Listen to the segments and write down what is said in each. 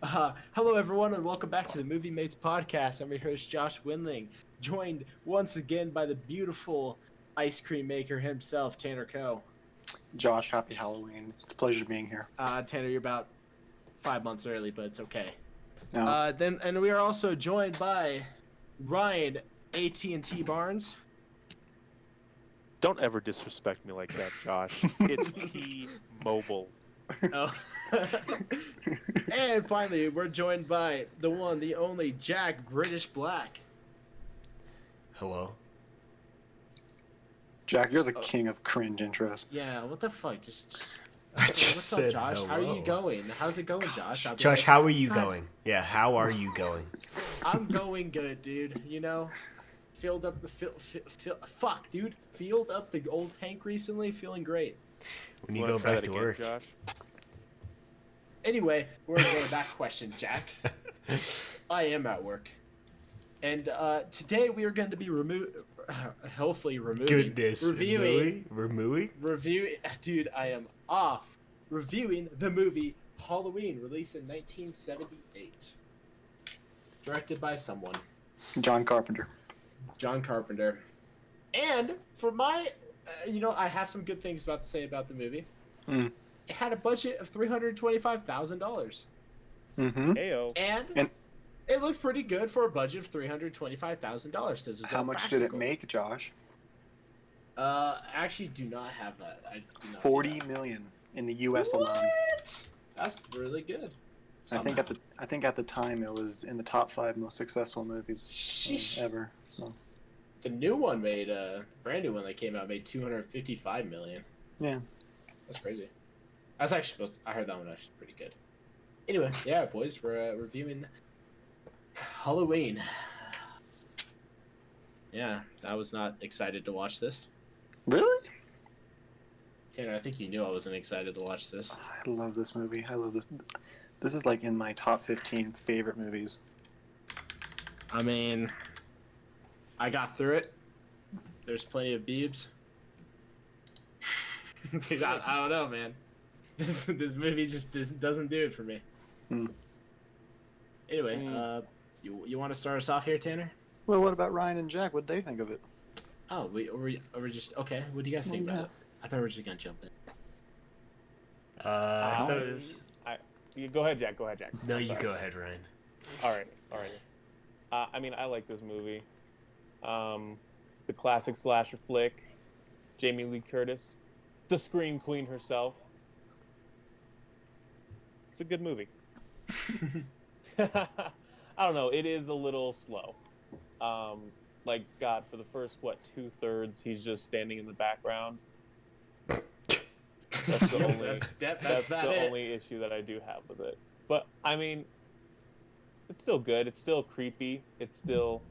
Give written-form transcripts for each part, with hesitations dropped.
Hello, everyone, and welcome back to the Movie Mates podcast. I'm your host, Josh Winling, joined once again by the beautiful ice cream maker himself, Tanner Coe. Josh, happy Halloween. It's a pleasure being here. Tanner, you're about 5 months early, but it's okay. No. And we are also joined by Ryan, AT&T Barnes. Don't ever disrespect me like that, Josh. It's T-Mobile. Oh. And finally, we're joined by the one, the only Jack British Black. Hello. Jack, you're the king of cringe intros. Yeah, what the fuck? Just I just what's said up, Josh? hello. How are you going? How's it going, Josh? Josh, how are you going? Yeah, how are you going? I'm going good, dude. You know, filled up the filled up the old tank recently. Feeling great. When you Wanna go try back that to again, work. Josh? Anyway, we're going to that question, Jack. I am at work, and today we are going to be hopefully reviewing. Dude, I am off reviewing the movie Halloween, released in 1978, directed by someone. John Carpenter. John Carpenter. And for my, I have some good things to say about the movie. Mm. It had a budget of $325,000. Mm-hmm. Heyo. And it looked pretty good for a budget of $325,000 because How much did it make, Josh? Actually, do not have that. I do not 40 million in the U.S. alone. What? That's really good. I think at the time it was in the top 5 most successful movies ever. So the new one made brand new one that came out made $255 million. Yeah, that's crazy. That's actually I heard that one actually pretty good. Anyway, yeah, boys, we're reviewing Halloween. Yeah, I was not excited to watch this. really? Tanner, I think you knew I wasn't excited to watch this. I love this movie. I love this. This is like in my top 15 favorite movies. I mean, I got through it. There's plenty of beebs. Dude, I don't know, man. This movie just doesn't do it for me. Anyway, you want to start us off here, Tanner? Well, what about Ryan and Jack? What'd they think of it? Oh, we're just okay. What do you guys think about it? I thought we were just gonna jump in. I thought it was... Go ahead, Jack. No, you go ahead, Ryan. All right. I mean, I like this movie. The classic slasher flick. Jamie Lee Curtis, the Scream Queen herself. It's a good movie. I don't know. It is a little slow. God, for the first, 2/3, he's just standing in the background. That's the only, that's the only issue that I do have with it. But, I mean, it's still good. It's still creepy. It's still,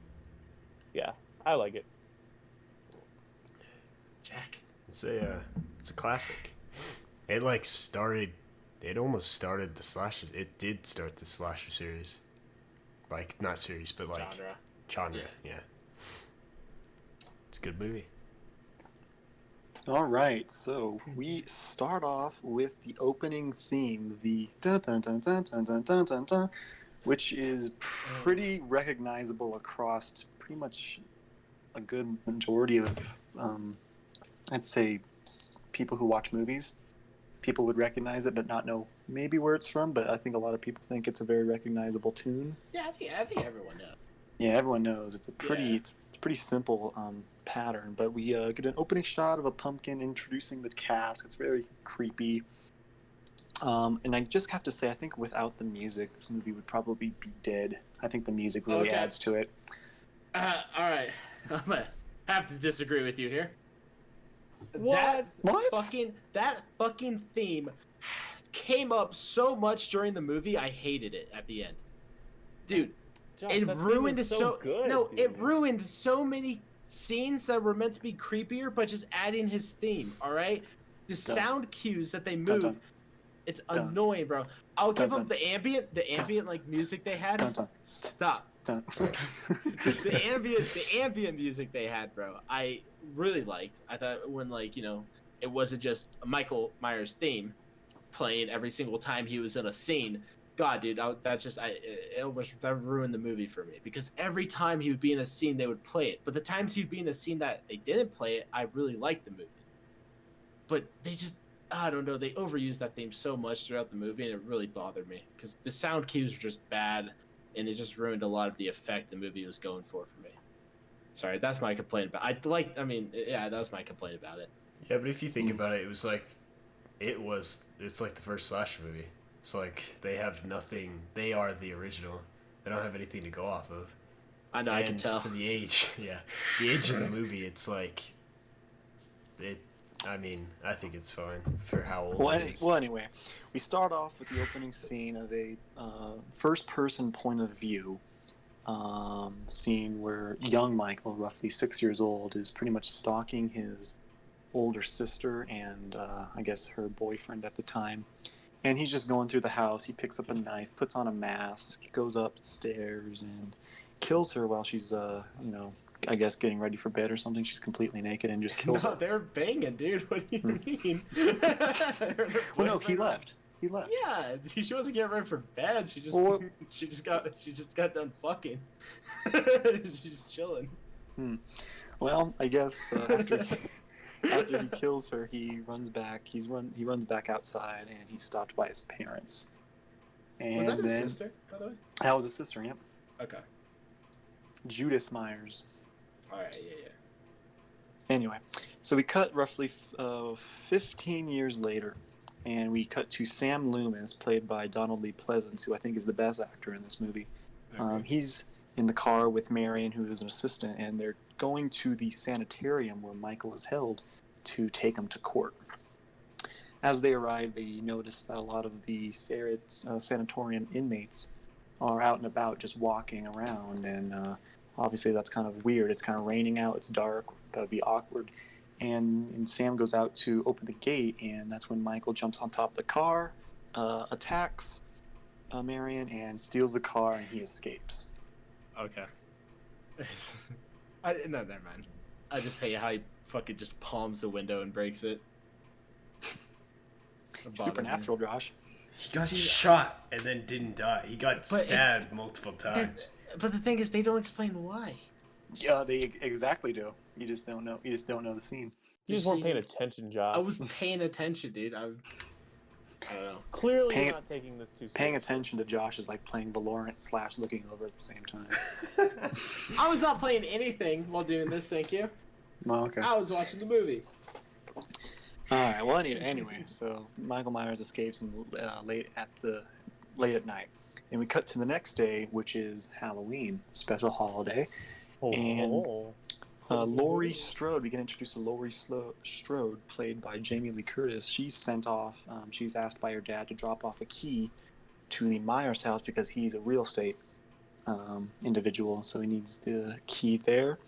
yeah, I like it. Jack. It's a classic. It almost started the slasher. It did start the slasher series. Like, not series, but like genre. Yeah. It's a good movie. All right, so we start off with the opening theme, the dun dun dun dun dun dun dun dun dun, which is pretty recognizable across pretty much a good majority of, I'd say, people who watch movies. People would recognize it, but not know maybe where it's from. But I think a lot of people think it's a very recognizable tune. Yeah, I think everyone knows. Yeah, everyone knows. It's a pretty pretty simple pattern, but we get an opening shot of a pumpkin introducing the cast. It's very creepy. And I just have to say, I think without the music, this movie would probably be dead. I think the music really adds to it. All right, I'm gonna have to disagree with you here. What? That fucking theme came up so much during the movie. I hated it at the end, dude. Josh, it ruined it ruined so many scenes that were meant to be creepier, but just adding his theme. All right, the sound cues that they move, it's annoying, bro. I'll give them the ambient like music they had. Stop. The ambient music they had, bro, I really liked. I thought when it wasn't just Michael Myers' theme playing every single time he was in a scene. God, dude, it almost that ruined the movie for me because every time he would be in a scene, they would play it. But the times he'd be in a scene that they didn't play it, I really liked the movie. But they just, I don't know, they overused that theme so much throughout the movie, and it really bothered me because the sound cues were just bad, and it just ruined a lot of the effect the movie was going for me. Sorry, that's my complaint about it. That was my complaint about it. Yeah, but if you think about it, it's like the first slasher movie. It's like they have nothing. They are the original. They don't have anything to go off of. I know, I can tell. For the age, the age of the movie, it's like it. I mean, I think it's fine for how old it is. Well, anyway, we start off with the opening scene of a first-person point of view scene where young Michael, roughly 6 years old, is pretty much stalking his older sister and I guess her boyfriend at the time. And he's just going through the house. He picks up a knife, puts on a mask, goes upstairs, and kills her while she's, I guess getting ready for bed or something. She's completely naked and just kills her. They're banging, dude. What do you mean? Well, no, he left. He left. Yeah, she wasn't getting ready for bed. She just got done fucking. She's just chilling. Well, I guess after he kills her, he runs back. He runs back outside, and he's stopped by his parents. And was that his sister, by the way? That was his sister. Yep. Okay. Judith Myers. All right. Yeah. Anyway, so we cut roughly 15 years later, and we cut to Sam Loomis, played by Donald Lee Pleasance, who I think is the best actor in this movie. He's in the car with Marion, who is an assistant, and they're going to the sanitarium where Michael is held to take him to court. As they arrive, they notice that a lot of the sanatorium inmates are out and about just walking around, and obviously that's kind of weird. It's kind of raining out, it's dark, that would be awkward. And Sam goes out to open the gate, and that's when Michael jumps on top of the car, attacks Marion, and steals the car, and he escapes. Okay. No, never mind. I just hate how he fucking just palms the window and breaks it. Supernatural, Josh. He got shot and then didn't die. He got stabbed multiple times. But the thing is, they don't explain why. Yeah, they exactly do. You just don't know. You just don't know the scene. You just weren't paying attention, Josh. I was paying attention, dude. I don't know. Clearly, you're not taking this too seriously. Paying attention to Josh is like playing Valorant / looking over at the same time. I was not playing anything while doing this. Thank you. Oh, okay. I was watching the movie. All right. Well, anyway, so Michael Myers escapes late at night, and we cut to the next day, which is Halloween, special holiday, and Laurie Strode. We get introduced to Laurie Strode, played by Jamie Lee Curtis. She's sent off. She's asked by her dad to drop off a key to the Myers house because he's a real estate individual, so he needs the key there.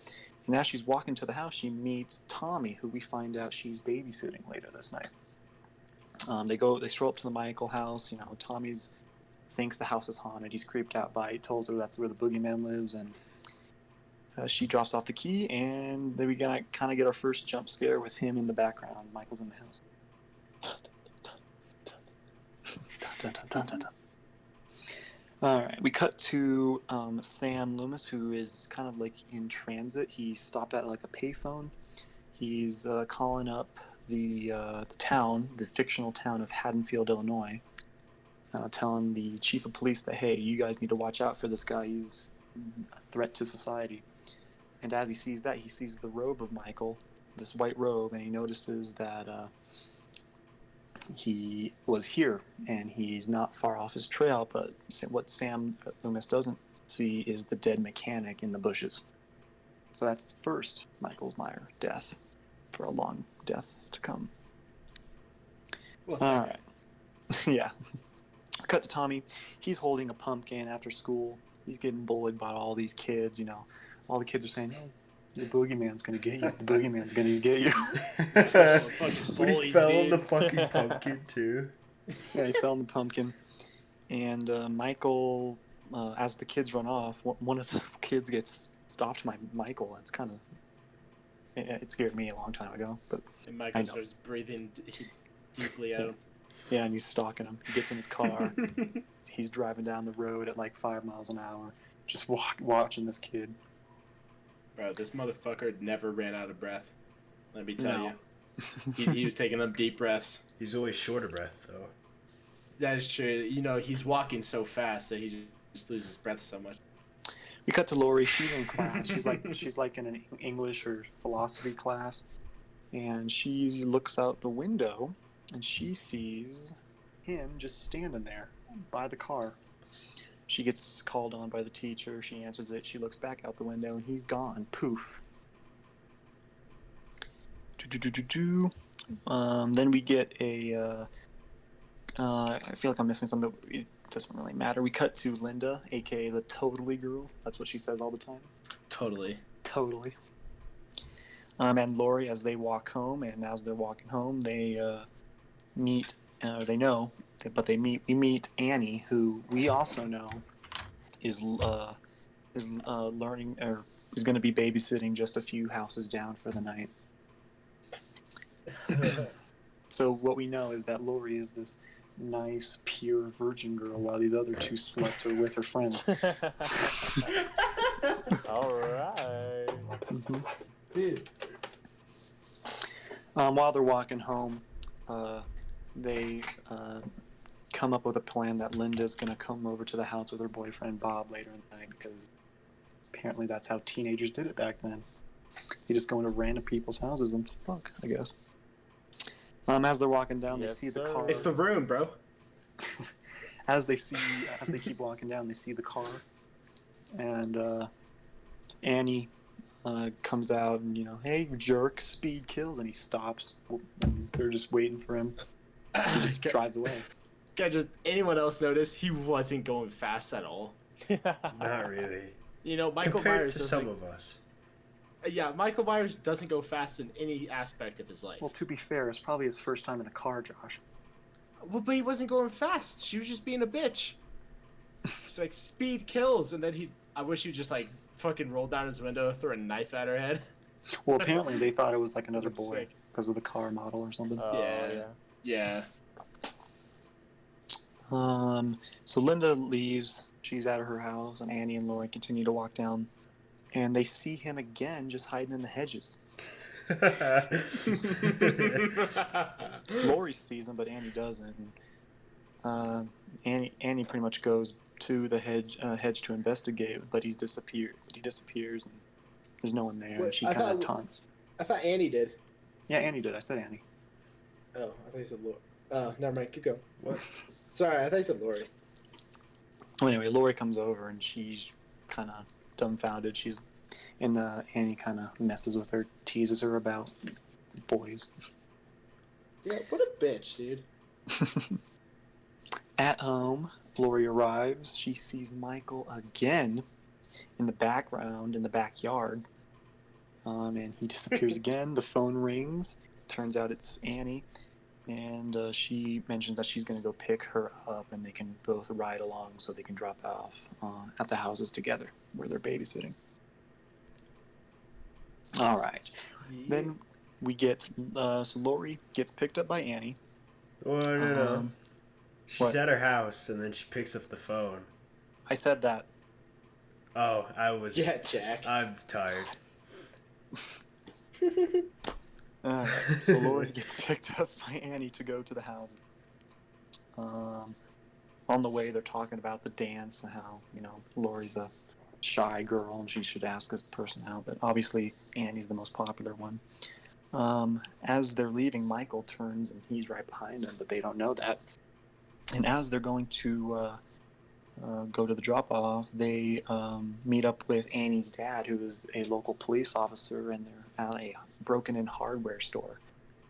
And as she's walking to the house, she meets Tommy, who we find out she's babysitting later this night. They stroll up to the Michael house. Tommy thinks the house is haunted. He's creeped out by it. Tells her that's where the boogeyman lives, and she drops off the key. And then we kind of get our first jump scare with him in the background. Michael's in the house. All right, we cut to Sam Loomis, who is kind of like in transit. He stopped at like a payphone. He's calling up the town, the fictional town of Haddonfield, Illinois, telling the chief of police that, hey, you guys need to watch out for this guy. He's a threat to society. And as he sees that, he sees the robe of Michael, this white robe, and he notices that he was here, and he's not far off his trail, but what Sam Loomis doesn't see is the dead mechanic in the bushes. So that's the first Michael Myers death for a long deaths to come. All right. Yeah. Cut to Tommy. He's holding a pumpkin after school. He's getting bullied by all these kids. All the kids are saying, "Oh, the boogeyman's gonna get you. The boogeyman's gonna get you." But he fell in the fucking pumpkin too. Yeah, he fell in the pumpkin. And Michael, as the kids run off, one of the kids gets stopped by Michael. It's kind of, it scared me a long time ago. But and Michael starts breathing deeply out. Yeah, and he's stalking him. He gets in his car. He's driving down the road at like 5 miles an hour, just watching this kid. Bro, this motherfucker never ran out of breath. Let me tell No. you. He was taking them deep breaths. He's always short of breath, though. That is true. You know, he's walking so fast that he just loses breath so much. We cut to Lori. She's in class. She's like in an English or philosophy class, and she looks out the window, and she sees him just standing there by the car. She gets called on by the teacher. She answers it. She looks back out the window, and he's gone. Poof. Then we get a. I feel like I'm missing something. It doesn't really matter. We cut to Linda, aka the Totally Girl. That's what she says all the time. Totally. And Lori, as they walk home, and as they're walking home, they meet. We meet Annie, who we also know is learning or is going to be babysitting just a few houses down for the night. So what we know is that Lori is this nice, pure virgin girl, while the other two sluts are with her friends. All right. Mm-hmm. Dude. While they're walking home, they come up with a plan that Linda's going to come over to the house with her boyfriend Bob later in the night, because apparently that's how teenagers did it back then. You just go into random people's houses and fuck, I guess. As they're walking down, Yes, they see the sir. car. It's the room, bro. As they keep walking down, they see the car, and Annie comes out and, hey, jerk, speed kills, and he stops. And they're just waiting for him. He just drives away. Anyone else notice he wasn't going fast at all? Not really. Michael Compared Myers to some of us. Yeah, Michael Myers doesn't go fast in any aspect of his life. Well, to be fair, it's probably his first time in a car, Josh. Well, but he wasn't going fast. She was just being a bitch. She's like, speed kills, and then I wish he'd just like fucking roll down his window, throw a knife at her head. Well, apparently they thought it was like another That's boy sick. because of the car model or something. Yeah. So Linda leaves. She's out of her house, and Annie and Lori continue to walk down, and they see him again, just hiding in the hedges. Lori sees him, but Annie doesn't. Annie pretty much goes to the hedge to investigate, but he disappears, and there's no one there. Wait, and she kind of taunts. I thought Annie did. Yeah, Annie did. I said Annie. Oh, I thought you said Lori. Oh, never mind. Keep going. What? Sorry, I thought you said Lori. Well, anyway, Lori comes over, and she's kind of dumbfounded. Annie kind of messes with her, teases her about boys. Yeah, what a bitch, dude. At home, Lori arrives. She sees Michael again in the background, in the backyard. And he disappears again. The phone rings. Turns out it's Annie. And she mentions that she's going to go pick her up, and they can both ride along so they can drop off at the houses together where they're babysitting. All right. Then we get so Lori gets picked up by Annie. Oh, no. She's what? at her house, and then she picks up the phone. I said that. Oh, I was... Yeah, Jack. I'm tired. Alright, so Lori gets picked up by Annie to go to the house. On the way, they're talking about the dance and how, Lori's a shy girl and she should ask this person out, but obviously Annie's the most popular one. As they're leaving, Michael turns and he's right behind them, but they don't know that. And as they're going to go to the drop-off, they meet up with Annie's dad, who is a local police officer, and they're at a broken-in hardware store,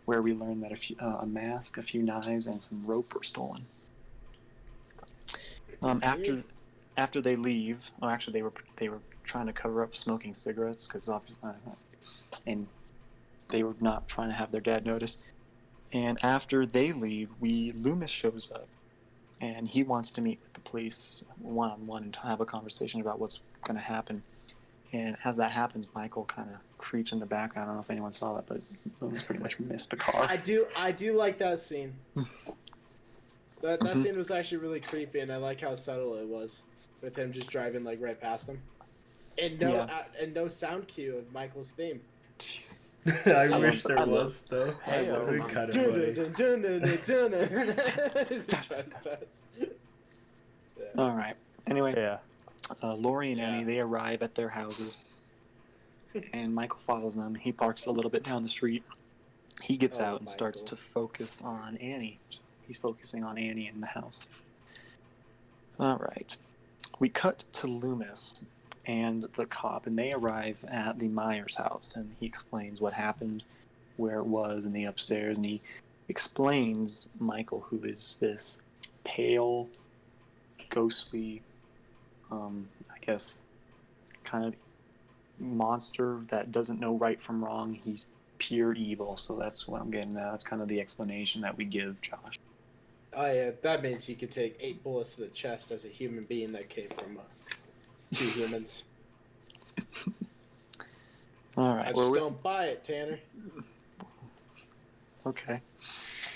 where we learn that a mask, a few knives, and some rope were stolen. After they leave, actually they were trying to cover up smoking cigarettes and they were not trying to have their dad notice. And after they leave, Loomis shows up, and he wants to meet with the police one-on-one and have a conversation about what's going to happen. And as that happens, Michael kind of creeps in the background. I don't know if anyone saw that, but Loomis pretty much missed the car. I do like that scene. That scene was actually really creepy, and I like how subtle it was, with him just driving like right past him, and no sound cue of Michael's theme. I wish there was though. Hey, That would be kind of funny. All right. Anyway, Yeah. Lori and Annie, they arrive at their houses, and Michael follows them. He parks a little bit down the street. He gets out and starts to focus on Annie. He's focusing on Annie in the house. All right. We cut to Loomis and the cop, and they arrive at the Myers house, and he explains what happened, where it was, in the upstairs, and he explains Michael, who is this pale, ghostly, I guess, kind of monster that doesn't know right from wrong. He's pure evil, so that's what I'm getting at. That's kind of the explanation that we give Josh. Oh yeah, that means you could take 8 bullets to the chest as a human being that came from 2 humans. All right, I just don't buy it, Tanner. Okay.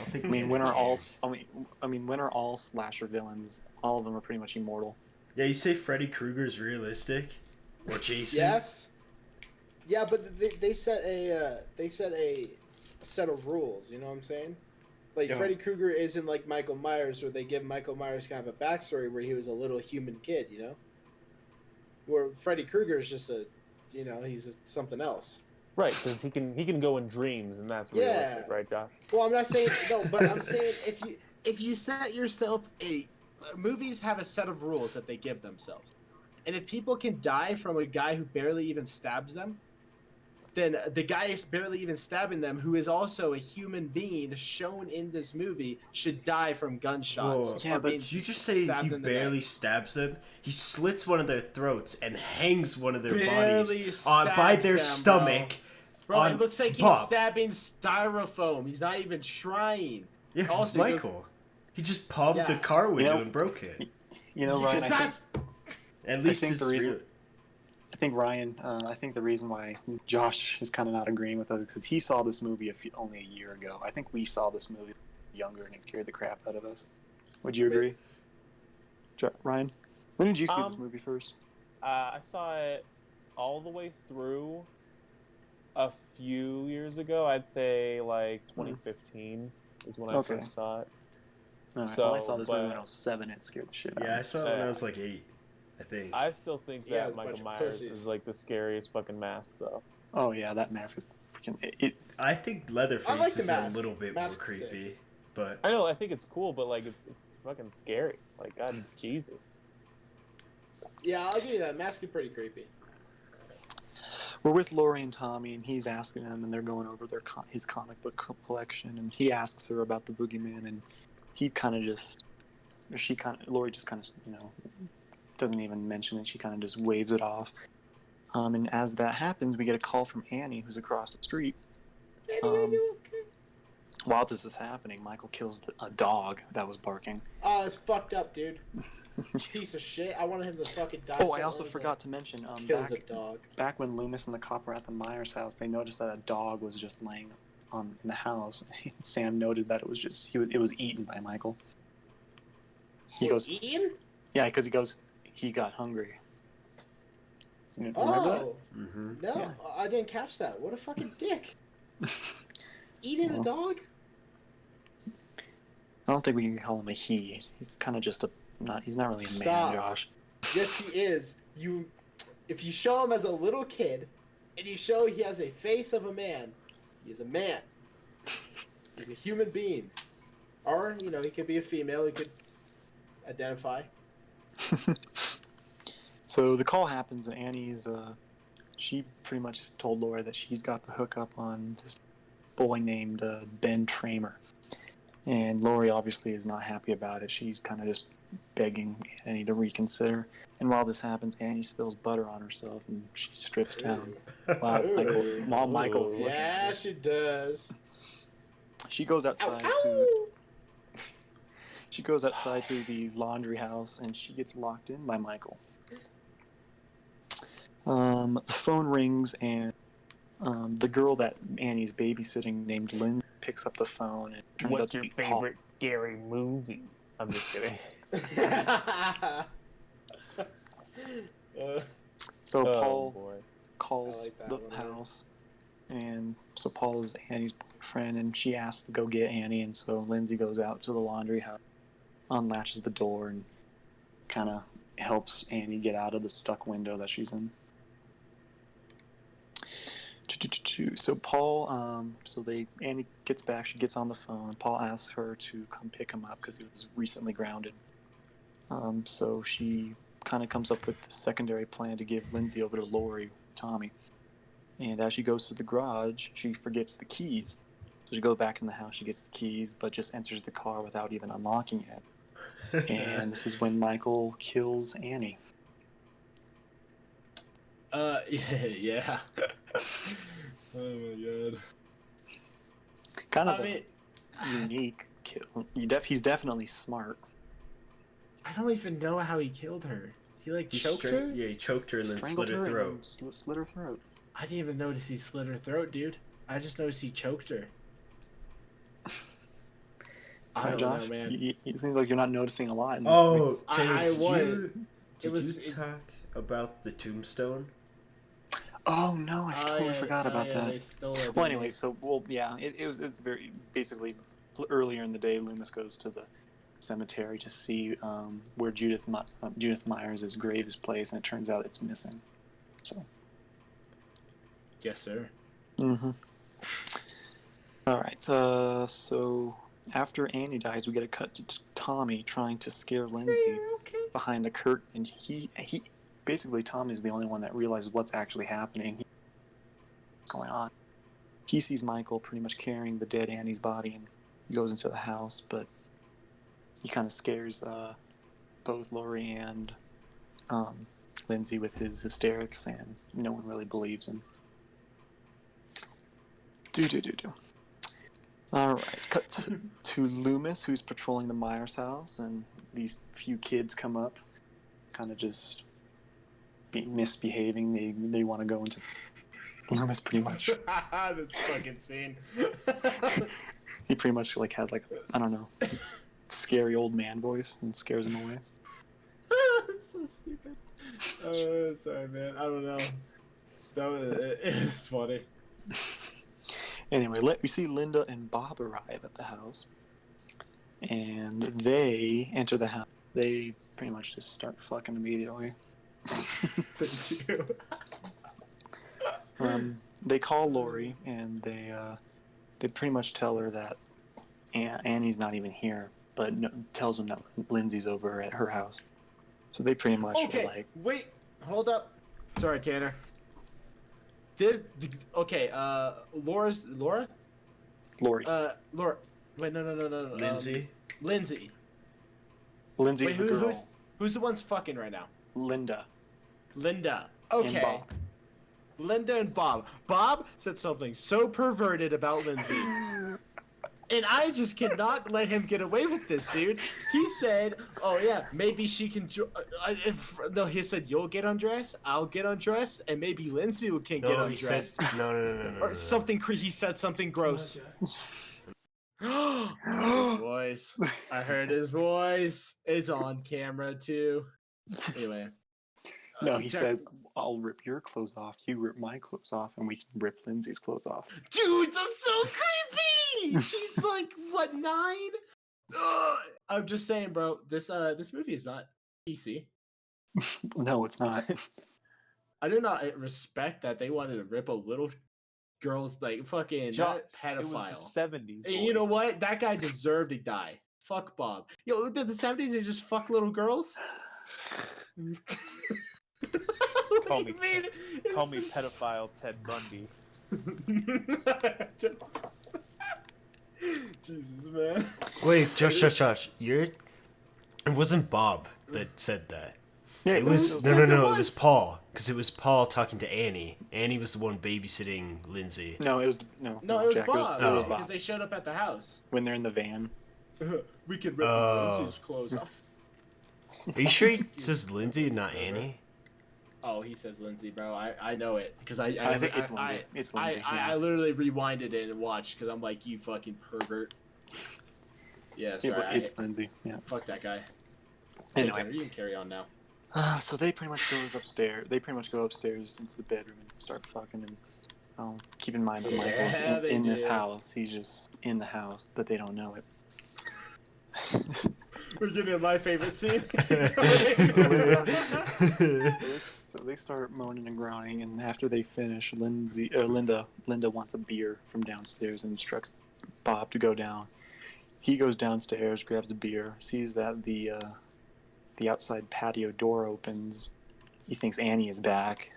I think I mean, when are all slasher villains? All of them are pretty much immortal. Yeah, you say Freddy Krueger's realistic, or Jason? Yes. Yeah, but they set a set of rules. You know what I'm saying? Like Freddy Krueger isn't like Michael Myers, where they give Michael Myers kind of a backstory where he was a little human kid. You know, where Freddy Krueger is just he's something else. Right, because he can go in dreams, and that's realistic, right, Josh? Well, I'm not saying no, but I'm saying if you set yourself movies have a set of rules that they give themselves, and if people can die from a guy who barely even stabs them, then the guy is barely even stabbing them, who is also a human being shown in this movie, should die from gunshots. Whoa. Yeah, but did you just say he barely stabs them? He slits one of their throats and hangs one of their bodies by their stomach. Bro, it looks like he's stabbing styrofoam. He's not even trying. Yeah, because it's Michael. He just palmed the car window and broke it. You know, Ryan, at least it's real. I think the reason why Josh is kind of not agreeing with us is because he saw this movie only a year ago. I think we saw this movie younger and it scared the crap out of us. Would you agree? Ryan, when did you see this movie first? I saw it all the way through a few years ago. I'd say like 2015 is when I first saw it. Right. So, I saw this movie when I was 7. It scared the shit out of me. Yeah, I saw it when I was like 8. I think. I still think that Michael Myers is like the scariest fucking mask, though. Oh yeah, that mask is freaking. I think Leatherface is a little bit more creepy, but I know. I think it's cool, but like it's fucking scary. Like God, Jesus. Yeah, I'll give you that. Mask is pretty creepy. We're with Lori and Tommy, and he's asking them, and they're going over his comic book collection, and he asks her about the boogeyman, and Lori just kind of doesn't even mention it. She kind of just waves it off. And as that happens, we get a call from Annie, who's across the street. While this is happening, Michael kills a dog that was barking. Oh, it's fucked up, dude. Piece of shit. I wanted him to fucking die. Oh, I also forgot to mention, kills a dog. Back when Loomis and the cop were at the Myers house, they noticed that a dog was just laying in the house. Sam noted that it was eaten by Michael. He goes, eaten? Yeah, because he got hungry. Oh, mm-hmm. No, yeah. I didn't catch that. What a fucking dick. Eating a dog? I don't think we can call him a he. He's kind of just he's not really a man, Josh. Yes, he is. If you show him as a little kid, and you show he has a face of a man, he is a man. He's a human being. Or, he could be a female. He could identify. So the call happens, and Annie's, she pretty much has told Laura that she's got the hookup on this boy named Ben Tramer. And Lori obviously is not happy about it. She's kind of just begging Annie to reconsider. And while this happens, Annie spills butter on herself, and she strips down while Michael's looking. Yeah, she does. She goes outside She goes outside to the laundry house, and she gets locked in by Michael. The phone rings, and the girl that Annie's babysitting named Lindsay picks up the phone. And what's your favorite scary movie? I'm just kidding. So Oh, Paul boy. calls I like that the one, house, and so Paul is Annie's boyfriend, and she asks to go get Annie, and so Lindsay goes out to the laundry house, unlatches the door, and kind of helps Annie get out of the stuck window that she's in. So Paul, Annie gets back, she gets on the phone, and Paul asks her to come pick him up because he was recently grounded. So she kind of comes up with the secondary plan to give Lindsay over to Lori, Tommy. And as she goes to the garage, she forgets the keys. So she goes back in the house, she gets the keys, but just enters the car without even unlocking it. And this is when Michael kills Annie. Yeah. Oh my god. Kind of unique kill. He's definitely smart. I don't even know how he killed her. He choked her? Yeah, he choked her and then Strangled slit her her throat. and slit her throat. I didn't even notice he slit her throat, dude. I just noticed he choked her. I don't Josh, know, man. it seems like you're not noticing a lot. Oh, Tanner, I did was. you talk about the tombstone? Oh no, I totally forgot about that. They stole it. Well, anyway, it's very basically earlier in the day. Loomis goes to the cemetery to see where Judith Myers' grave is placed, and it turns out it's missing. So. Yes, sir. Mm-hmm. All right. So after Annie dies, we get a cut to Tommy trying to scare Lindsay behind the curtain, and he basically Tommy is the only one that realizes what's actually happening. What's going on? He sees Michael pretty much carrying the dead Annie's body, and he goes into the house, but he kind of scares both Lori and Lindsay with his hysterics, and no one really believes him. All right, cut to Loomis, who's patrolling the Myers house, and these few kids come up, kind of just misbehaving. They want to go into Loomis pretty much. This fucking scene. He pretty much has I don't know, scary old man voice and scares them away. So stupid. Oh, sorry, man. I don't know. It was funny. Anyway, we see Linda and Bob arrive at the house, and they enter the house. They pretty much just start fucking immediately. They do. They call Lori, and they pretty much tell her that Annie's not even here, but tells them that Lindsay's over at her house. So they pretty much are like... Wait, hold up. Sorry, Tanner. Laura? Lori. Laura. Wait, no. Lindsay? Lindsay. Lindsay's the girl. Who's the one's fucking right now? Linda. Okay. And Bob. Linda and Bob. Bob said something so perverted about Lindsay. And I just cannot let him get away with this, dude. He said, oh yeah, maybe she can he said, you'll get undressed, I'll get undressed, and maybe Lindsay can get undressed. No. Or something, he said something gross. His voice. I heard his voice. It's on camera too. Anyway. No, he says, I'll rip your clothes off, you rip my clothes off, and we can rip Lindsay's clothes off. Dude, that's so creepy! She's like, what, 9? Ugh. I'm just saying, bro, this movie is not PC. No, it's not. I do not respect that they wanted to rip a little girl's, fucking pedophile. It was the 70s. And you know what? That guy deserved to die. Fuck Bob. Yo, the 70s, they just fuck little girls? Call me pedophile Ted Bundy. Jesus, man. Wait, Josh. It wasn't Bob that said that. Yeah, it was no. It was Paul, because it was Paul talking to Annie. Annie was the one babysitting Lindsay. No, it was Jack, Bob. It was because they showed up at the house when they're in the van. We could rip Lindsay's clothes off. Are you sure he says Lindsay and not Annie? Oh, he says Lindsay, bro. I know it because I think it's Lindsay. I literally rewinded it and watched because I'm like, you fucking pervert. Yeah, sorry. It's Lindsay. Yeah. Fuck that guy. Anyway, you can carry on now. So they pretty much goes upstairs. They pretty much go upstairs into the bedroom and start fucking. And keep in mind that Michael's in this house. He's just in the house, but they don't know it. We're getting to my favorite scene. So they start moaning and groaning, and after they finish, Linda wants a beer from downstairs and instructs Bob to go down. He goes downstairs, grabs a beer, sees that the outside patio door opens. He thinks Annie is back,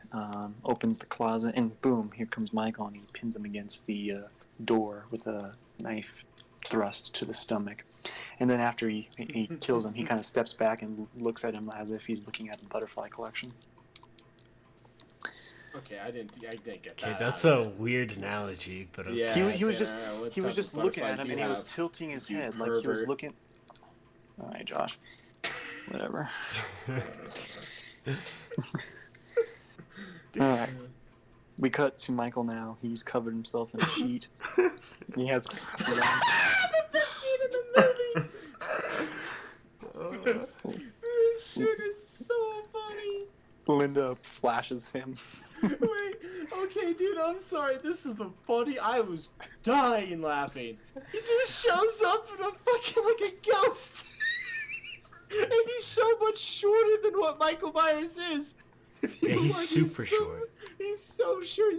opens the closet, and boom, here comes Michael, and he pins him against the door with a knife thrust to the stomach. And then after he kills him, he kind of steps back and looks at him as if he's looking at a butterfly collection. Okay, I didn't get that. Okay, that's a weird analogy, but okay. Yeah, he was just looking at him, and he was tilting his head like he was looking. All right, Josh. Whatever. Alright. We cut to Michael now. He's covered himself in a sheet. He has glasses on. The best scene in the movie! This shit is so funny. Linda flashes him. Wait, okay, dude, I'm sorry. This is the funny. I was dying laughing. He just shows up in a fucking like a ghost. And he's so much shorter than what Michael Myers is. Yeah, he's super short. He's so short.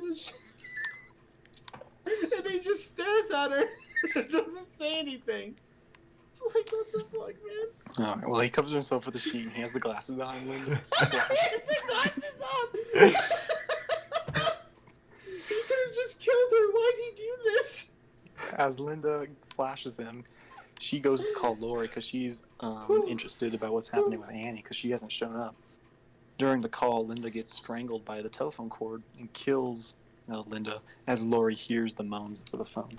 And then he just stares at her and doesn't say anything. It's like, what the fuck, man? Alright, well, he covers himself with a sheet and he has the glasses on. Linda. He has the glasses on! He could have just killed her. Why'd he do this? As Linda flashes him, she goes to call Lori because she's interested about what's happening with Annie because she hasn't shown up. During the call, Linda gets strangled by the telephone cord and kills Linda as Lori hears the moans over the phone.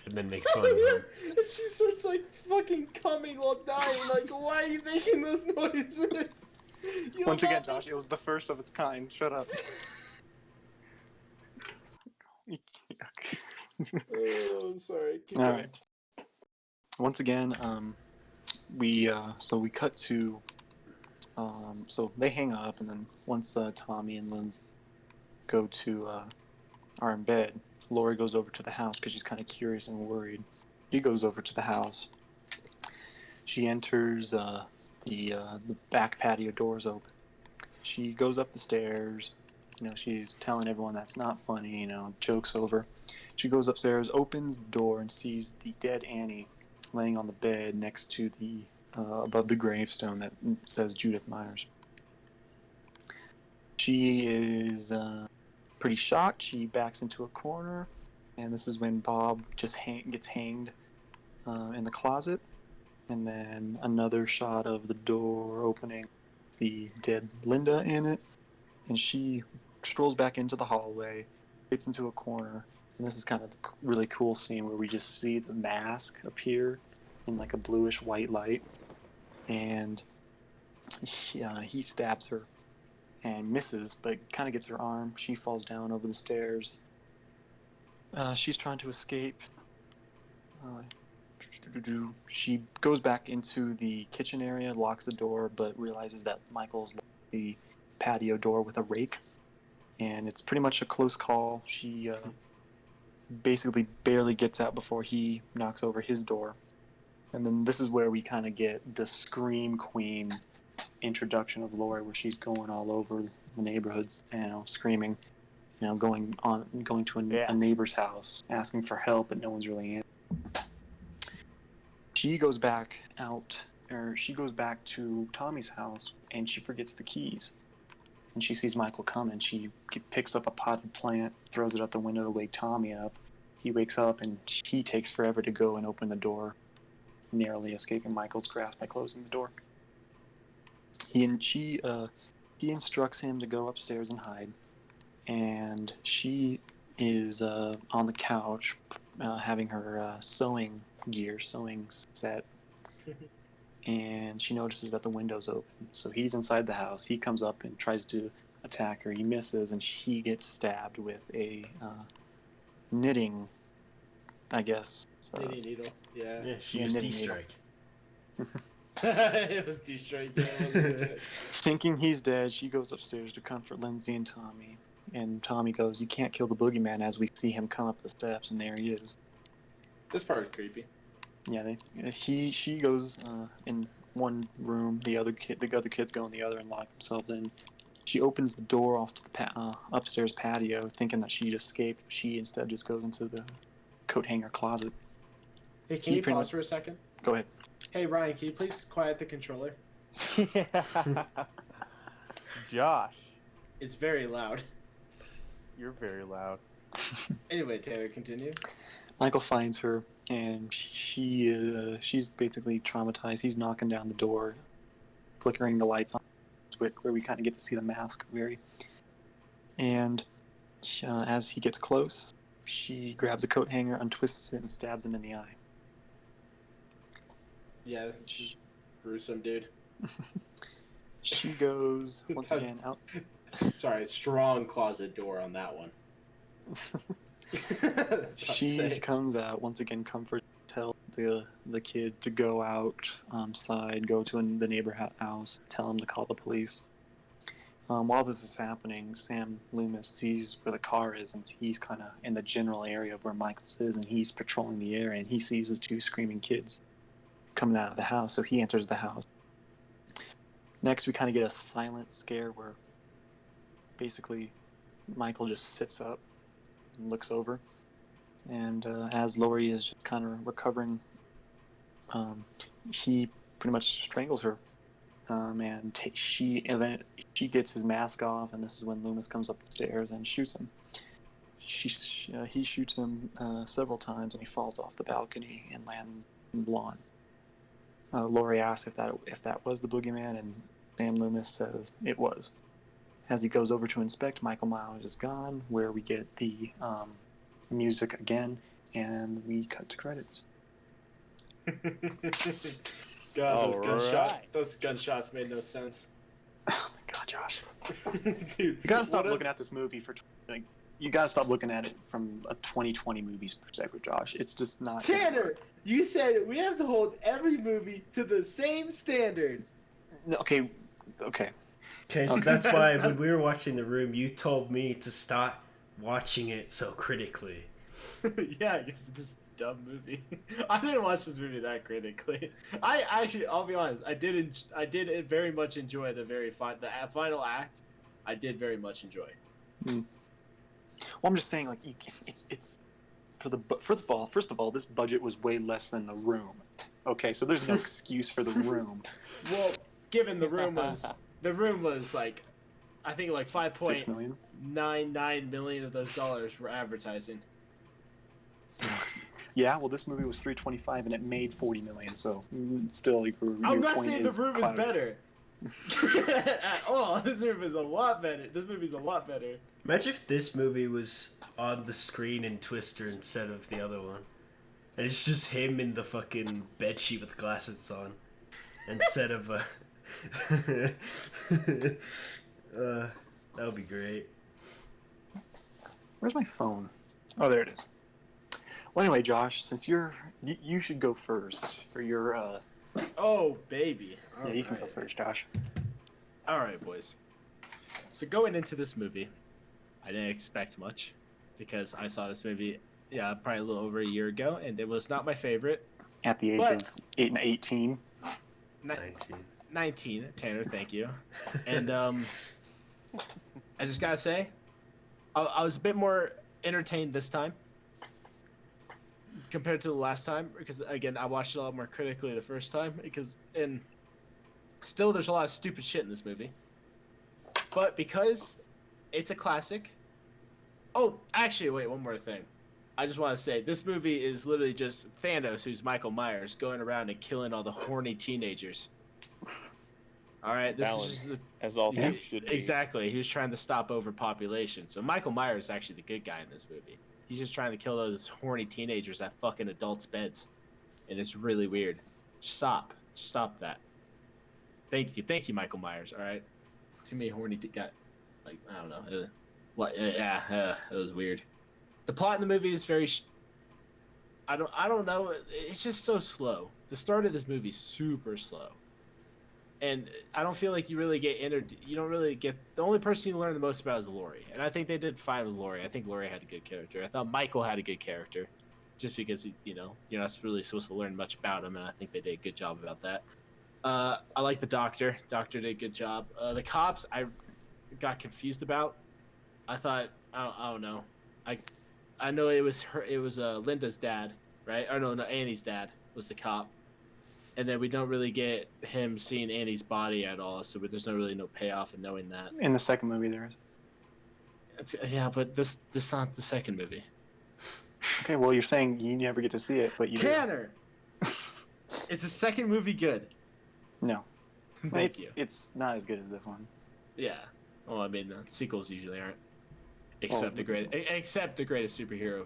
And then makes fun of him. And she starts like fucking coming while dying. Like, why are you making those noises? Once again, Josh, it was the first of its kind. Shut up. Oh, I'm sorry. All right. Once again, we cut to, so they hang up, and then once Tommy and Linz are in bed, Lori goes over to the house because she's kind of curious and worried. She goes over to the house. She enters the back patio doors open. She goes up the stairs. She's telling everyone that's not funny. Jokes over. She goes upstairs, opens the door, and sees the dead Annie laying on the bed next to the above the gravestone that says Judith Myers. She is pretty shocked. She backs into a corner, and this is when Bob just gets hanged in the closet. And then another shot of the door opening, the dead Linda in it, and she strolls back into the hallway, gets into a corner, and this is kind of a really cool scene where we just see the mask appear in like a bluish white light, and he stabs her and misses, but kind of gets her arm. She falls down over the stairs. She's trying to escape. She goes back into the kitchen area, locks the door, but realizes that Michael's locked the patio door with a rake, and it's pretty much a close call. She basically barely gets out before he knocks over his door. And then this is where we kind of get the Scream Queen introduction of Lori, where she's going all over the neighborhoods, screaming, going to a neighbor's house, asking for help, but no one's really answering. She goes back to Tommy's house, and she forgets the keys. And she sees Michael coming. She picks up a potted plant, throws it out the window to wake Tommy up. He wakes up, and he takes forever to go and open the door, narrowly escaping Michael's grasp by closing the door. He instructs him to go upstairs and hide, and she is on the couch having her sewing set, and she notices that the window's open. So he's inside the house. He comes up and tries to attack her. He misses, and he gets stabbed with a knitting, I guess. Knitting needle. Yeah. Yeah, she used D-strike. It was destroyed. Thinking he's dead, she goes upstairs to comfort Lindsay and Tommy. And Tommy goes, "You can't kill the boogeyman," as we see him come up the steps, and there he is. This part is creepy. Yeah, she goes in one room, the other kids go in the other and lock themselves in. She opens the door off to the upstairs patio, thinking that she'd escape. She instead just goes into the coat hanger closet. Hey, can you pause for a second? Go ahead. Hey, Ryan, can you please quiet the controller? Josh. It's very loud. You're very loud. Anyway, Taylor, continue. Michael finds her, and she's basically traumatized. He's knocking down the door, flickering the lights on, where we kind of get to see the mask and as he gets close, she grabs a coat hanger, untwists it, and stabs him in the eye. Yeah, she's gruesome, dude. She goes once again out. Sorry, strong closet door on that one. She comes out once again, comfort, tell the kid to go outside, go to the neighbor house, tell him to call the police. While this is happening, Sam Loomis sees where the car is, and he's kind of in the general area of where Michael's is, and he's patrolling the area, and he sees the two screaming kids coming out of the house, so he enters the house. Next, we kind of get a silent scare where basically Michael just sits up and looks over, and as Laurie is just kind of recovering, he pretty much strangles her, and she gets his mask off, and this is when Loomis comes up the stairs and shoots him. He shoots him several times, and he falls off the balcony and lands in the lawn. Laurie asks if that was the boogeyman, and Sam Loomis says it was. As he goes over to inspect, Michael Myers is gone, where we get the music again, and we cut to credits. God, those gunshots made no sense. Oh my God, Josh. Dude, You gotta stop looking at this movie you gotta stop looking at it from a 2020 movie's perspective, Josh. It's just not. Tanner, you said we have to hold every movie to the same standards. Okay. Okay, so that's why when we were watching The Room, you told me to stop watching it so critically. Yeah, I guess it's this dumb movie. I didn't watch this movie that critically. I actually, I'll be honest, I did very much enjoy the final act. I did very much enjoy. Well, I'm just saying, like, you can't, it's first of all, this budget was way less than The Room. Okay, so there's no excuse for The Room. Well, given the room was like, I think like $5.99 million of those dollars were advertising. Yeah, well, this movie was $325 and it made $40 million. So still, I'm not saying The Room is better at all. This movie is a lot better. Imagine if this movie was on the screen in Twister instead of the other one, and it's just him in the fucking bedsheet with glasses on, instead of that would be great. Where's my phone? Oh, there it is. Well, anyway, Josh, since you should go first for your. Oh, baby. All you can go first, Josh. All right, boys. So going into this movie, I didn't expect much because I saw this movie, probably a little over a year ago, and it was not my favorite. At the age of 18. 19, Tanner, thank you. And I just gotta say, I was a bit more entertained this time compared to the last time, because again, I watched it a lot more critically the first time, and still there's a lot of stupid shit in this movie. But because it's a classic. Oh, actually, wait, one more thing. I just want to say, this movie is literally just Thanos, who's Michael Myers, going around and killing all the horny teenagers. All right, this is just as all things should be. Exactly. He was trying to stop overpopulation. So Michael Myers is actually the good guy in this movie. He's just trying to kill those horny teenagers at fucking adults' beds, and it's really weird. Just stop that. Thank you, Michael Myers. All right, too many horny guys. Like, I don't know. It was weird. The plot in the movie is very. I don't know. It's just so slow. The start of this movie is super slow, and I don't feel like you really get entered. You don't really get. The only person you learn the most about is Laurie, and I think they did fine with Laurie. I think Laurie had a good character. I thought Michael had a good character, just because you're not really supposed to learn much about him, and I think they did a good job about that. I like the doctor. Doctor did a good job. The cops, I got confused about. I thought I don't know. I know it was her. It was Linda's dad, right? Or no, Annie's dad was the cop, and then we don't really get him seeing Annie's body at all. So there's no payoff in knowing that. In the second movie, there is. Yeah, but this not the second movie. Okay, well, you're saying you never get to see it, but you Tanner, is the second movie good? No, Thank you. It's not as good as this one. Yeah. Well, I mean, sequels usually aren't. Except the greatest superhero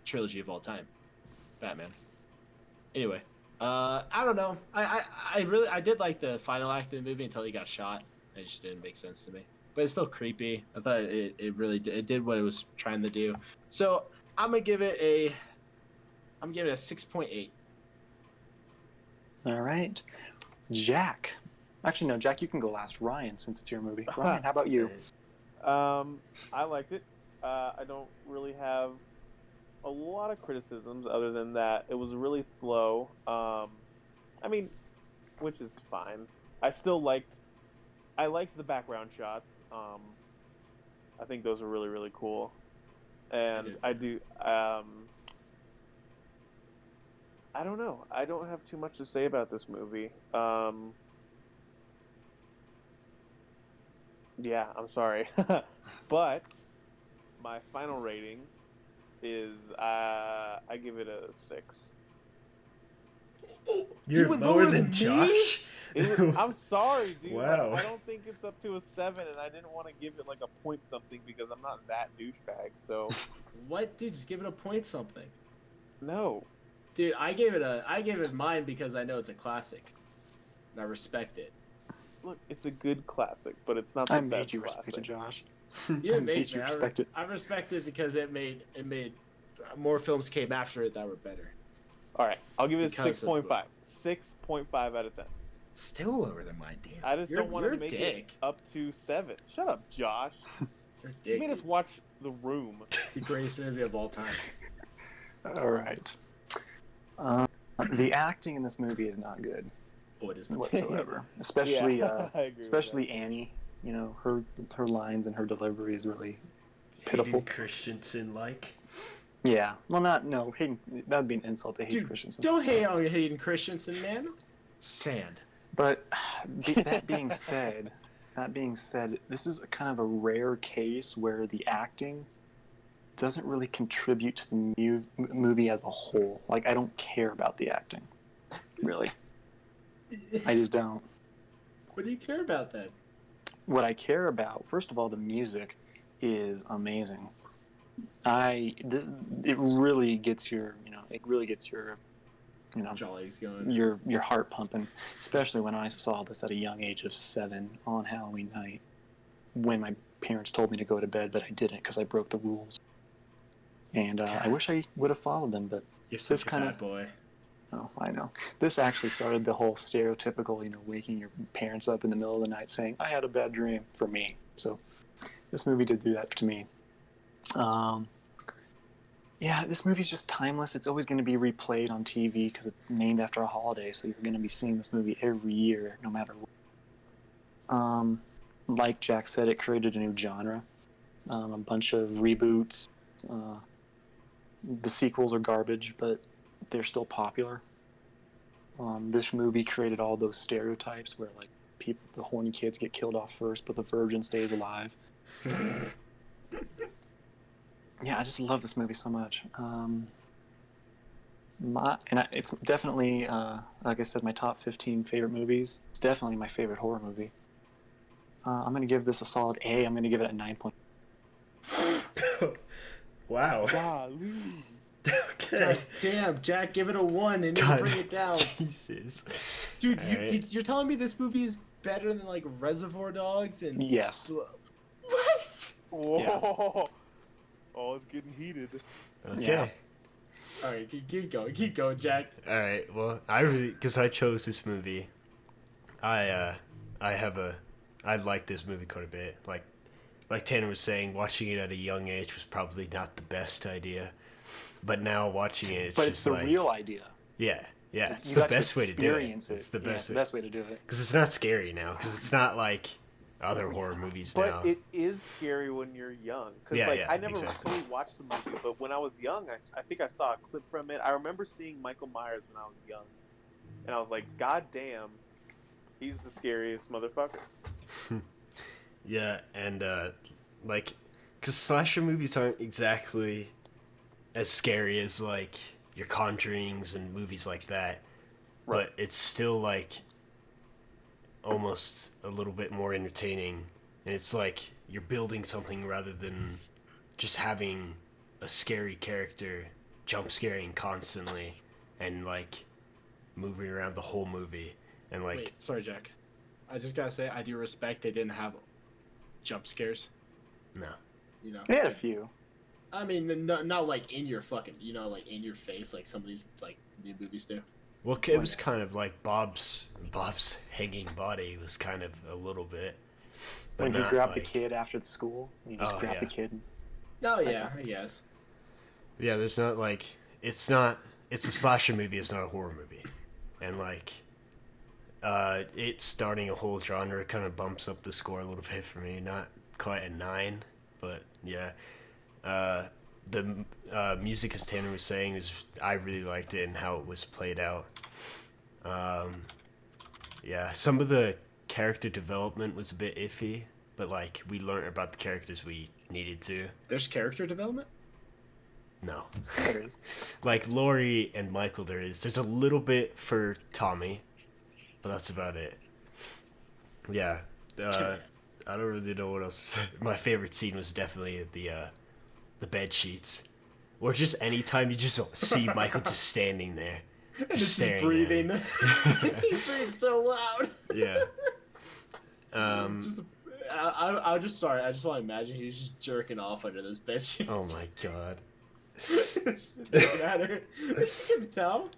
trilogy of all time, Batman. Anyway, I don't know. I did like the final act of the movie until he got shot. It just didn't make sense to me. But it's still creepy. I thought it did what it was trying to do. So I'm gonna give it a 6.8. All right, Jack. Actually, no, Jack, you can go last. Ryan, since it's your movie. Ryan, how about you? I liked it. I don't really have a lot of criticisms other than that it was really slow. I mean, which is fine. I liked the background shots. I think those are really, really cool. And I do. I don't know. I don't have too much to say about this movie. Yeah, I'm sorry. But my final rating is I give it a 6. You're lower than Josh? I'm sorry, dude. Wow. I don't think it's up to a 7, and I didn't want to give it like a point something because I'm not that douchebag. So What, dude? Just give it a point something. no. Dude, I gave it mine because I know it's a classic, and I respect it. Look, it's a good classic, but it's not the I best made you classic. respect it, Josh. You I made made you me. respect it. I respect it because it made more films came after it that were better. All right, I'll give it a Because of 6.5. 6.5 out of 10. Still lower than mine, damn. I just don't want you're to a make dick. it up to 7. Shut up, Josh. You're a You dick. made us watch The Room. The greatest movie of all time. All right. The acting in this movie is not good Oh, it is not. whatsoever. Especially, Yeah, I agree with especially Annie. You know, her lines and her delivery is really pitiful. Hayden Christensen like. Yeah. Well, Hayden, that would be an insult to Hayden Dude, Christensen. don't hate on Hayden Christensen, man. Sand. But that being said, this is a kind of a rare case where the acting doesn't really contribute to the movie as a whole. Like, I don't care about the acting, really. I just don't. What do you care about then? What I care about, first of all, the music is amazing. It really gets your Jolly's going. your heart pumping, especially when I saw this at a young age of 7 on Halloween night, when my parents told me to go to bed, but I didn't because I broke the rules. And I wish I would have followed them, but You're such this a kind bad of boy. Oh, I know. This actually started the whole stereotypical, waking your parents up in the middle of the night saying, I had a bad dream, for me. So this movie did do that to me. Yeah, this movie's just timeless. It's always going to be replayed on TV because it's named after a holiday, so you're going to be seeing this movie every year, no matter what. Like Jack said, it created a new genre. A bunch of reboots. The sequels are garbage, but they're still popular. This movie created all those stereotypes where the horny kids get killed off first, but the virgin stays alive. Yeah, I just love this movie so much. It's definitely, like I said, my top 15 favorite movies. It's definitely my favorite horror movie. I'm going to give this a solid A. I'm going to give it a 9. Wow. Golly. Okay. God damn, Jack, give it a 1 and then bring it down. Jesus. Dude, Alright. you're telling me this movie is better than Reservoir Dogs and Yes. What? Whoa. Oh, it's getting heated. Okay. Yeah. All right, keep going, Jack. All right. Well, because I chose this movie. I like this movie quite a bit. Like Tanner was saying, watching it at a young age was probably not the best idea. But now watching it, it's the real idea. Yeah, it's the best way to do it. It's the best way to do it. Because it's not scary now. Because it's not like other horror movies now. But it is scary when you're young. Because I never fully watched the movie, but when I was young, I think I saw a clip from it. I remember seeing Michael Myers when I was young, and I was like, God damn, he's the scariest motherfucker. Yeah, and because slasher movies aren't exactly as scary as like your Conjurings and movies like that, Right. but it's still like almost a little bit more entertaining, and it's like you're building something rather than just having a scary character jump scaring constantly and like moving around the whole movie and like. Wait, sorry, Jack. I just gotta say I do respect they didn't have jump scares. No. You know. They had a few. I mean, not like in your fucking, like in your face, like some of these like new movies do. Well, it was kind of like Bob's hanging body was kind of a little bit. But When he not grabbed like, the kid after the school, he just grabbed the kid. Oh yeah, I guess. Yeah, there's not like it's a slasher movie. It's not a horror movie, and like it's starting a whole genre. Kind of bumps up the score a little bit for me. Not quite a 9, but yeah. The music, as Tanner was saying, I really liked it and how it was played out. Yeah, some of the character development was a bit iffy, but like we learned about the characters we needed to. There's character development? No. There is. Like Laurie and Michael, there's a little bit for Tommy, but that's about it. Yeah. I don't really know what else to say. My favorite scene was definitely the bed sheets, or just anytime you just see Michael just standing there, just staring, breathing. He breathes so loud. Yeah. I just want to imagine he was just jerking off under those bed sheets. Oh my god. Just looking at her. You can tell.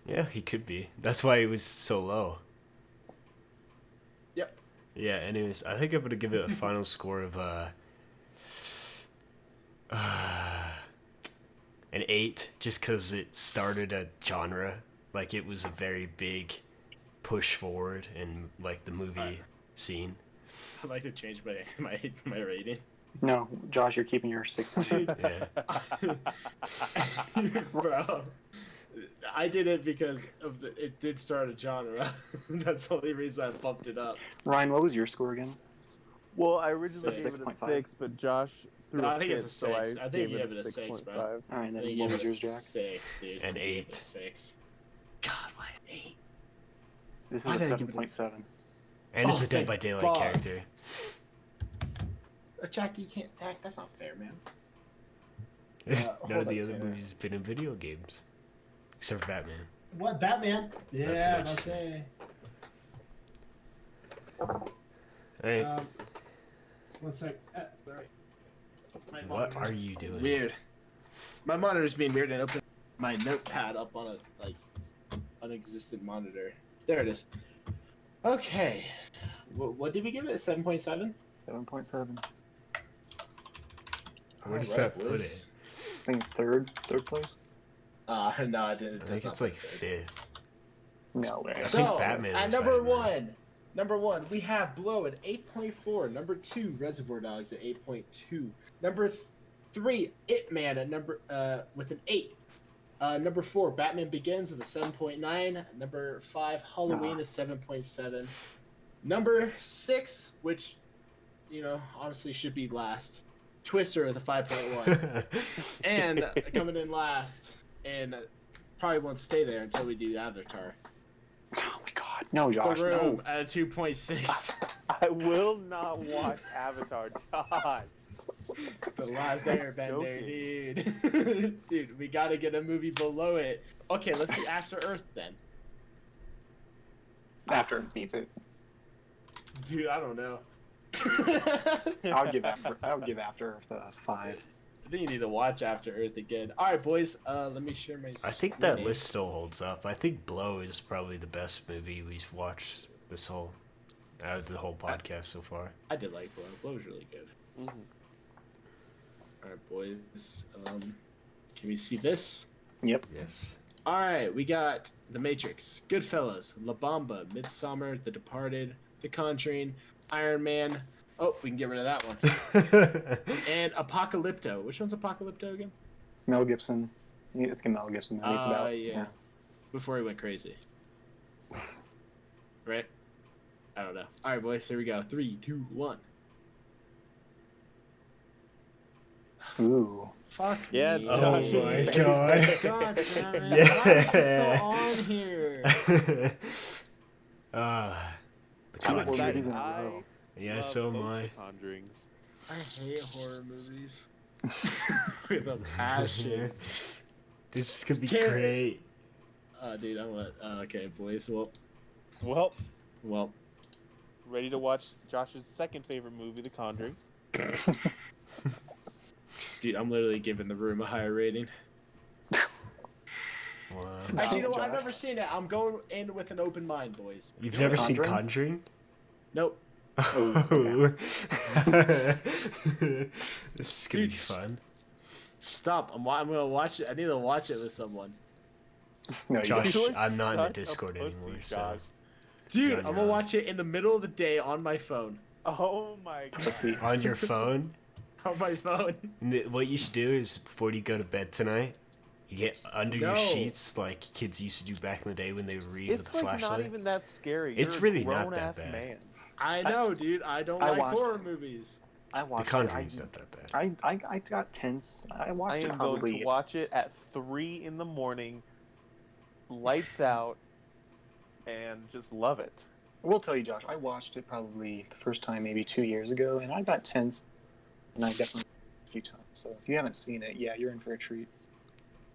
Yeah, he could be. That's why he was so low. Yep. Yeah. Anyways, I think I'm gonna give it a final score of an 8, just because it started a genre. Like it was a very big push forward in like the movie scene. I'd like to change my rating. No, Josh, you're keeping your 6. Yeah. Bro, I did it because it did start a genre. That's the only reason I bumped it up. Ryan, what was your score again? Well, I originally A gave it a 6.5. 6, but Josh threw No, a I think fit, it's a so 6. I think you gave it a 6, bro. 6.5. All right, I then think what you was gave it yours, a Jack? 6, dude. An I gave it a 8. 6. God, why an 8? This Why is a did I give it a- 7.7. And it's Oh, a Dead thank by Daylight God. character. Jack, you can't. That's not fair, man. None hold of the up, other Tanner. movies have been in video games, except for Batman. What, Batman? That's what Yeah, you that's say. it. Hey, 1 sec. Sorry. My what monitor's are you doing? Weird. My monitor's being weird and open my notepad up on a unexistent monitor. There it is. Okay. What did we give it? 7.7? 7.7. Where does that put it? I think third place. No, I didn't. I think it's like 5th. No way. I So, think Batman at was number one, we have Blow at 8.4. Number 2, Reservoir Dogs at 8.2. Number 3, It Man at with an 8. Number 4, Batman Begins with a 7.9. Number 5, Halloween is 7.7. Number 6, which honestly should be last, Twister with a 5.1. And coming in last, and probably won't stay there until we do Avatar. Oh my god. No, Josh, The Room no. at a 2.6. I will not watch Avatar, Josh. The Last Airbender, dude. Dude, we gotta get a movie below it. Okay, let's do After Earth then. After it beats it. Dude, I don't know. I would give After Earth a 5. I think you need to watch After Earth again. All right, boys. Let me share my. I think that list still holds up. I think Blow is probably the best movie we've watched this whole out of the whole podcast so far. I did like Blow. Blow was really good. Mm-hmm. All right, boys. Can we see this? Yep. Yes. All right, we got The Matrix, Goodfellas, La Bamba, Midsommar, The Departed, The Conjuring, Iron Man. Oh, we can get rid of that one. And Apocalypto. Which one's Apocalypto again? Mel Gibson. It's Mel Gibson. It's about. Yeah. Before he went crazy. Right? I don't know. All right, boys. Here we go. 3, 2, 1. Ooh. Fuck Yeah, me. Oh Josh. my god. God damn it. Why is it still on here? The I'm Conjuring. excited. Movies in a I row. Yeah, love so am both I. The Conjurings. I hate horror movies. With a passion. This could be Terror. great. Dude, I'm what? Okay, boys. Well, Well. ready to watch Josh's second favorite movie, The Conjuring. Dude, I'm literally giving the room a higher rating. Wow. Actually, you know what? I've Josh. never seen it. I'm going in with an open mind, boys. You've never seen Conjuring? Conjuring? Nope. Oh. This is gonna be Dude. fun. Stop. I'm gonna watch it. I need to watch it with someone. No, you Josh, don't. You're I'm not in the such a Discord pussy, anymore, so Josh. Dude, You're I'm on gonna your watch it in the middle of the day on my phone. Oh my god. Let's see. on your phone. On my phone. What you should do is before you go to bed tonight, you get under your No. sheets like kids used to do back in the day when they would read with It's a like flashlight. not even that scary. It's You're really a not that grown-ass bad. Man. I know, dude. I don't I like watched- horror movies. I The watched Conjuring's it. not that bad. I got tense. I watched I it am probably. going to watch it at 3 in the morning, lights out, and just love it. I will tell you, Josh. I watched it probably the first time maybe 2 years ago, and I got tense. And I definitely a few times. So if you haven't seen it, yeah, you're in for a treat.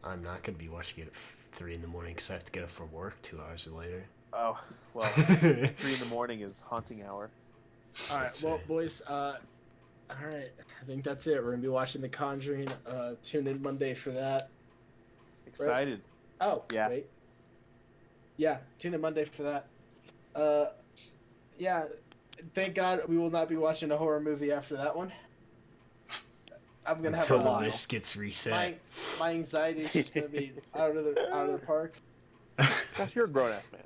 I'm not gonna be watching it at 3 in the morning because I have to get up for work 2 hours later. Oh, well, 3 in the morning is haunting hour. All right, That's well, right. boys. All right. I think that's it. We're gonna be watching The Conjuring. Tune in Monday for that. Excited. Oh, Yeah. Wait. Yeah, tune in Monday for that. Yeah. Thank God we will not be watching a horror movie after that one. I'm gonna have Until a the lot. list gets reset. My anxiety is just gonna be out of the park. Josh, you're a grown ass man.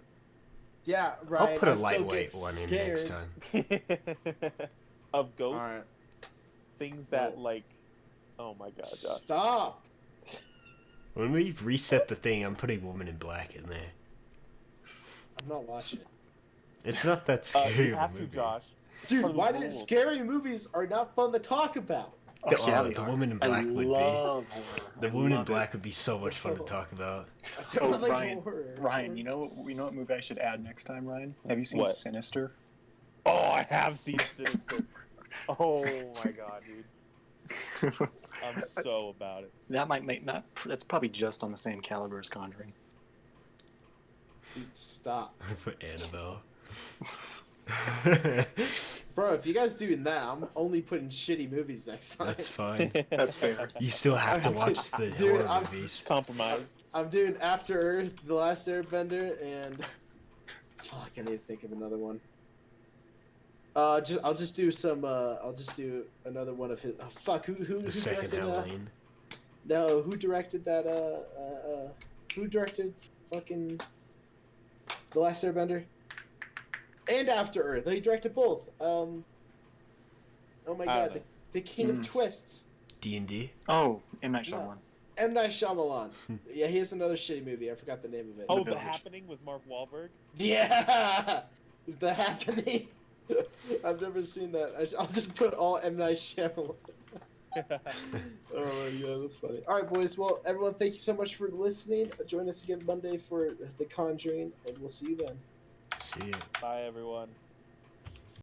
Yeah, Ryan. I'll put a I still lightweight get one in scared. next time. Of ghosts, Alright. things that like. Oh my god, Josh. Stop. When we reset the thing, I'm putting Woman in Black in there. I'm not watching it. It's not that scary You of a have to, movie. Josh. Dude, Part of why the did rules. scary movies are not fun to talk about? The, yeah, oh, they the are. Woman in I Black would be. love horror. The I Woman in love Black it. would be so much fun to talk about. I said, Oh, I like Ryan, horror. Ryan, you know what movie I should add next time, Ryan? Have you seen What? Sinister? Oh, I have seen Sinister. Oh my god, dude. I'm so about it. That might make not. That's probably just on the same caliber as Conjuring. Dude, stop. I put Annabelle. Bro, if you guys doing that, I'm only putting shitty movies next time. That's fine. That's fair. You still have to watch the Dude, horror I'm- movies. Compromise. I'm doing After Earth, The Last Airbender, and fuck, I need to think of another one. I'll just do another one of his. Oh, fuck, who The second directed, Halloween. No, who directed that? Who directed fucking The Last Airbender and After Earth? He directed both. Oh my I don't god, know. the King of Twists. D&D. Oh, M. Night No. Shyamalan. M. Night Shyamalan. Yeah, he has another shitty movie. I forgot the name of it. Oh, The The Village. Happening with Mark Wahlberg? Yeah! Is that happening? I've never seen that. I'll just put all M. Night Shyamalan. Oh my god, that's funny. Alright, boys. Well, everyone, thank you so much for listening. Join us again Monday for The Conjuring, and we'll see you then. See ya. Bye, everyone.